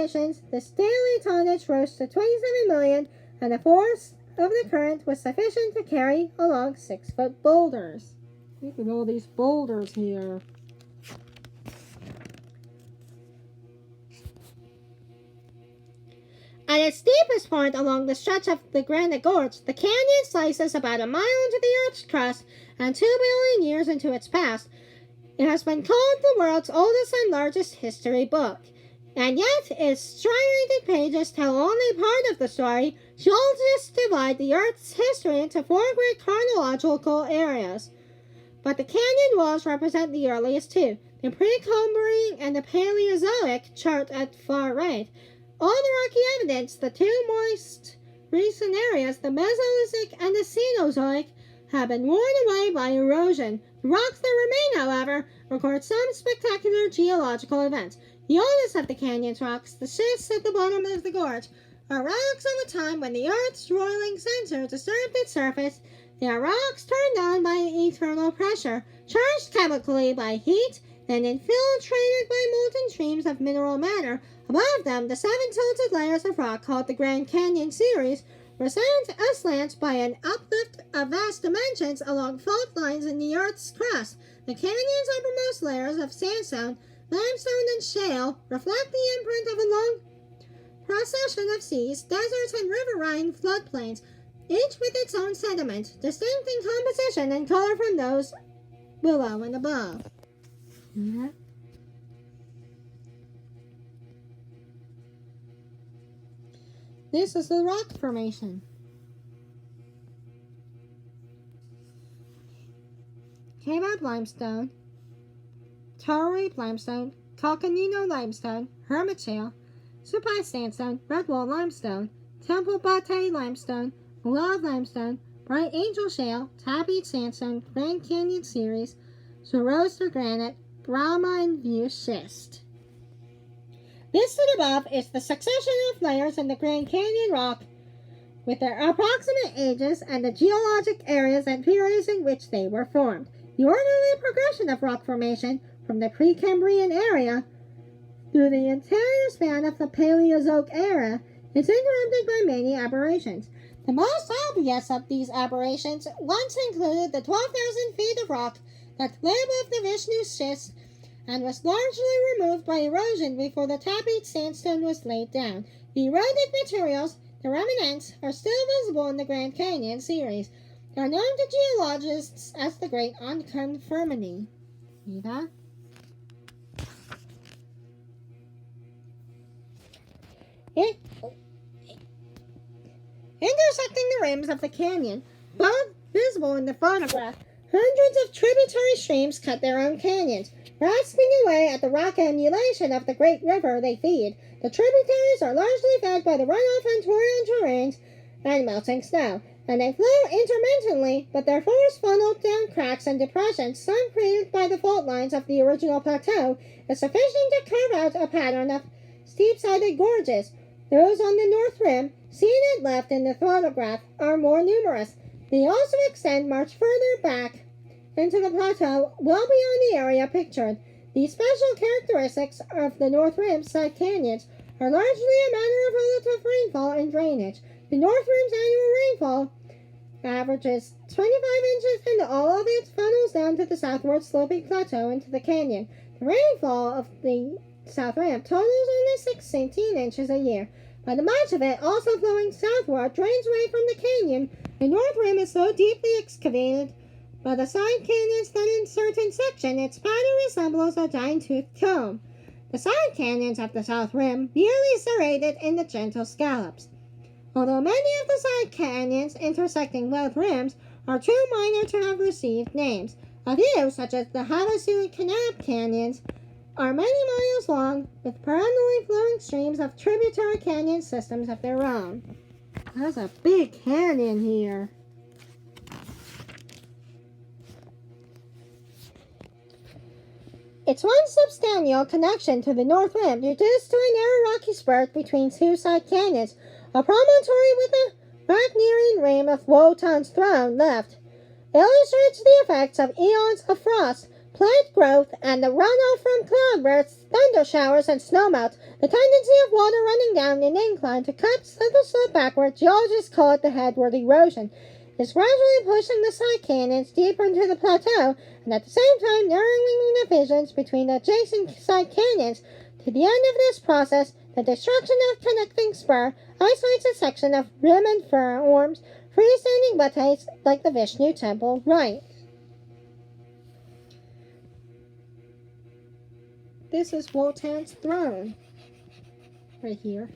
the daily tonnage rose to 27 million, and the force of the current was sufficient to carry along 6-foot boulders. Look at all these boulders here. At its deepest point along the stretch of the Granite Gorge, the canyon slices about a mile into the Earth's crust and 2 billion years into its past. It has been called the world's oldest and largest history book. And yet, its striated pages tell only part of the story. Geologists divide the Earth's history into 4 great chronological areas. But the canyon walls represent the earliest two. The Precambrian and the Paleozoic chart at far right. All the rocky evidence, the two most recent areas, the Mesozoic and the Cenozoic, have been worn away by erosion. The rocks that remain, however, record some spectacular geological events. The oldest of the canyon's rocks, the schists at the bottom of the gorge, are rocks of a time when the Earth's roiling center disturbed its surface. They are rocks turned on by eternal pressure, charged chemically by heat, then infiltrated by molten streams of mineral matter. Above them, the 7 tilted layers of rock called the Grand Canyon series were sent aslant by an uplift of vast dimensions along fault lines in the Earth's crust. The canyon's uppermost layers of sandstone, limestone, and shale reflect the imprint of a long procession of seas, deserts, and riverine floodplains, each with its own sediment, distinct in composition and color from those below and above. Yeah. This is the rock formation. Kaibab limestone, Tarari limestone, Calcanino limestone, Hermit shale, Supai sandstone, Redwall limestone, Temple Bate limestone, Love limestone, Bright Angel shale, Tappy sandstone, Grand Canyon series, Zoroaster granite, Brahma View schist. Listed above is the succession of layers in the Grand Canyon rock with their approximate ages and the geologic areas and periods in which they were formed. The orderly progression of rock formation from the Precambrian area through the entire span of the Paleozoic era is interrupted by many aberrations. The most obvious of these aberrations once included the 12,000 feet of rock that lay above the Vishnu schist and was largely removed by erosion before the Tappy sandstone was laid down. The eroded materials, the remnants, are still visible in the Grand Canyon series. They are known to geologists as the Great Unconformity. See that? Intersecting the rims of the canyon, both visible in the photograph, hundreds of tributary streams cut their own canyons, rasping away at the rock emulation of the great river they feed. The tributaries are largely fed by the runoff and torrent terrains and melting snow, and they flow intermittently, but their force funneled down cracks and depressions, some created by the fault lines of the original plateau, is sufficient to carve out a pattern of steep-sided gorges. Those on the north rim, seen at left in the photograph, are more numerous. They also extend much further back into the plateau, well beyond the area pictured. These special characteristics of the North Rim's side canyons are largely a matter of relative rainfall and drainage. The North Rim's annual rainfall averages 25 inches, and all of it funnels down to the southward sloping plateau into the canyon. The rainfall of the South Rim totals only 16 inches a year, but much of it, also flowing southward, drains away from the canyon. The North Rim is so deeply excavated by the side canyons that in certain sections its pattern resembles a giant-toothed comb. The side canyons of the South Rim merely serrated in the gentle scallops. Although many of the side canyons intersecting both rims are too minor to have received names, a few, such as the Havasu and Kanab canyons, are many miles long, with perennially flowing streams of tributary canyon systems of their own. There's a big canyon here. Its one substantial connection to the North Rim reduced to a narrow rocky spurt between two side canyons, a promontory with a Ragnarian rim of Wotan's throne left, illustrates the effects of eons of frost, plant growth, and the runoff from cloudbursts, thunder showers, and snowmelts, the tendency of water running down an incline to cut the slope backward, geologists call it the headward erosion, is gradually pushing the side canyons deeper into the plateau, and at the same time narrowing the divisions between the adjacent side canyons. To the end of this process, the destruction of connecting spur isolates a section of rim and forms freestanding buttes like the Vishnu temple right. This is Wotan's throne, right here.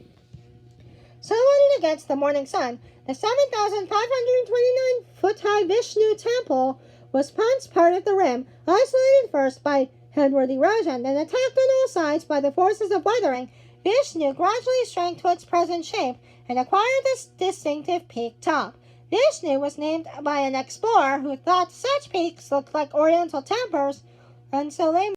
Silhouetted against the morning sun, the 7,529-foot-high Vishnu temple was once part of the rim, isolated first by headward erosion, then attacked on all sides by the forces of weathering. Vishnu gradually shrank to its present shape and acquired this distinctive peak top. Vishnu was named by an explorer who thought such peaks looked like oriental temples, and so they